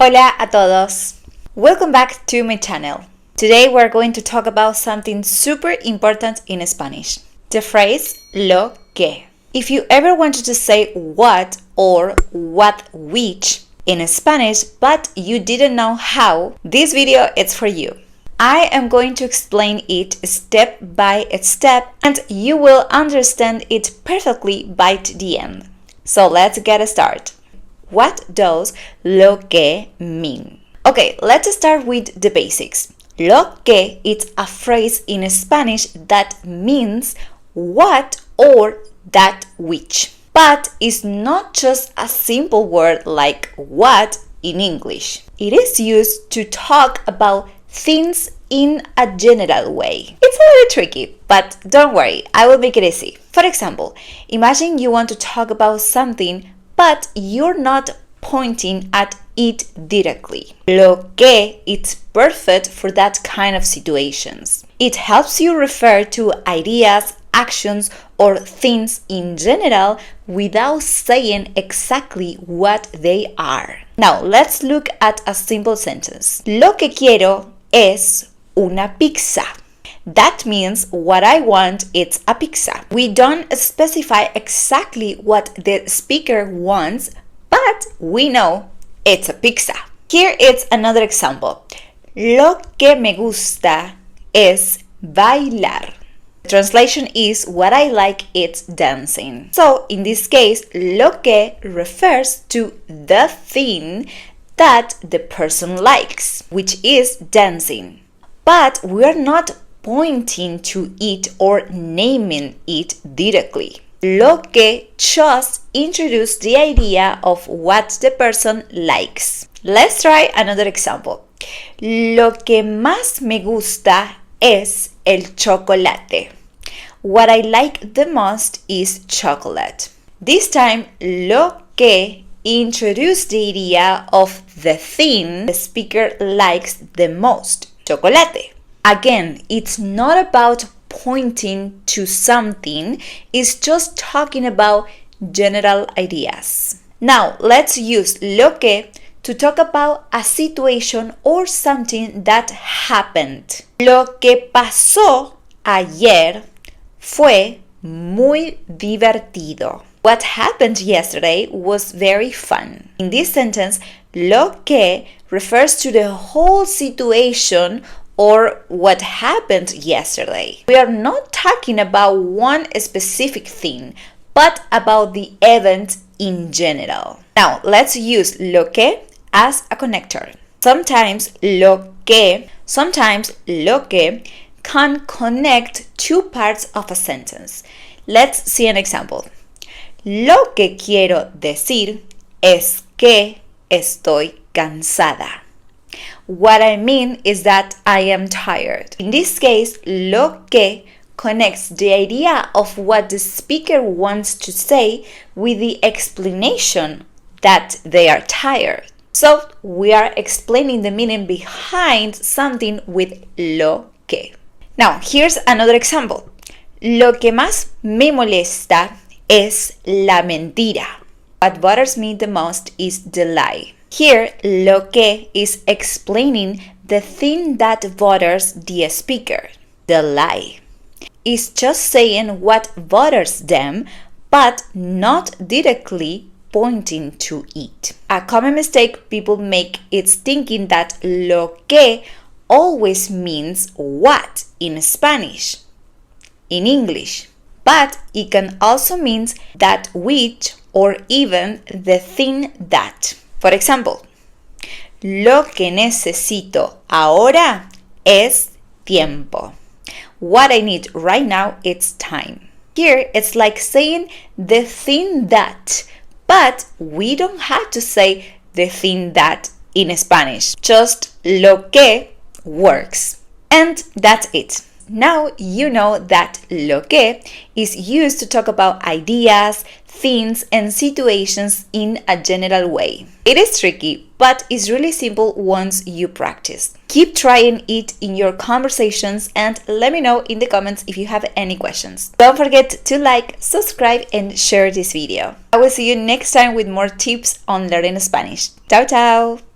Hola a todos! Welcome back to my channel. Today we're going to talk about something super important in Spanish. The phrase lo que. If you ever wanted to say what or what which in Spanish but you didn't know how, this video is for you. I am going to explain it step by step and you will understand it perfectly by the end. So let's get started. What does lo que mean? Okay, let's start with the basics. Lo que is a phrase in Spanish that means what or that which. But it's not just a simple word like what in English. It is used to talk about things in a general way. It's a little tricky, but don't worry, I will make it easy. For example, imagine you want to talk about something but you're not pointing at it directly. Lo que is perfect for that kind of situations. It helps you refer to ideas, actions, or things in general without saying exactly what they are. Now, let's look at a simple sentence. Lo que quiero es una pizza. That means what I want is a pizza. We don't specify exactly what the speaker wants, but we know it's a pizza. Here is another example. Lo que me gusta es bailar. The translation is what I like is dancing. So in this case, lo que refers to the thing that the person likes, which is dancing. But we're not pointing to it or naming it directly. Lo que just introduces the idea of what the person likes. Let's try another example. Lo que más me gusta es el chocolate. What I like the most is chocolate. This time, lo que introduces the idea of the thing the speaker likes the most, chocolate. Again, it's not about pointing to something, it's just talking about general ideas. Now, let's use lo que to talk about a situation or something that happened. Lo que pasó ayer fue muy divertido. What happened yesterday was very fun. In this sentence, lo que refers to the whole situation or what happened yesterday. We are not talking about one specific thing, but about the event in general. Now, let's use lo que as a connector. Sometimes lo que can connect two parts of a sentence. Let's see an example. Lo que quiero decir es que estoy cansada. What I mean is that I am tired. In this case, lo que connects the idea of what the speaker wants to say with the explanation that they are tired. So we are explaining the meaning behind something with lo que. Now, here's another example. Lo que más me molesta es la mentira. What bothers me the most is the lie. Here, lo que is explaining the thing that bothers the speaker, the lie. It's just saying what bothers them, but not directly pointing to it. A common mistake people make is thinking that lo que always means what in Spanish, in English, but it can also mean that which or even the thing that. For example, lo que necesito ahora es tiempo. What I need right now is time. Here, it's like saying the thing that, but we don't have to say the thing that in Spanish. Just lo que works. And that's it. Now you know that lo que is used to talk about ideas, things, and situations in a general way. It is tricky, but it's really simple once you practice. Keep trying it in your conversations and let me know in the comments if you have any questions. Don't forget to like, subscribe, and share this video. I will see you next time with more tips on learning Spanish. Ciao, ciao!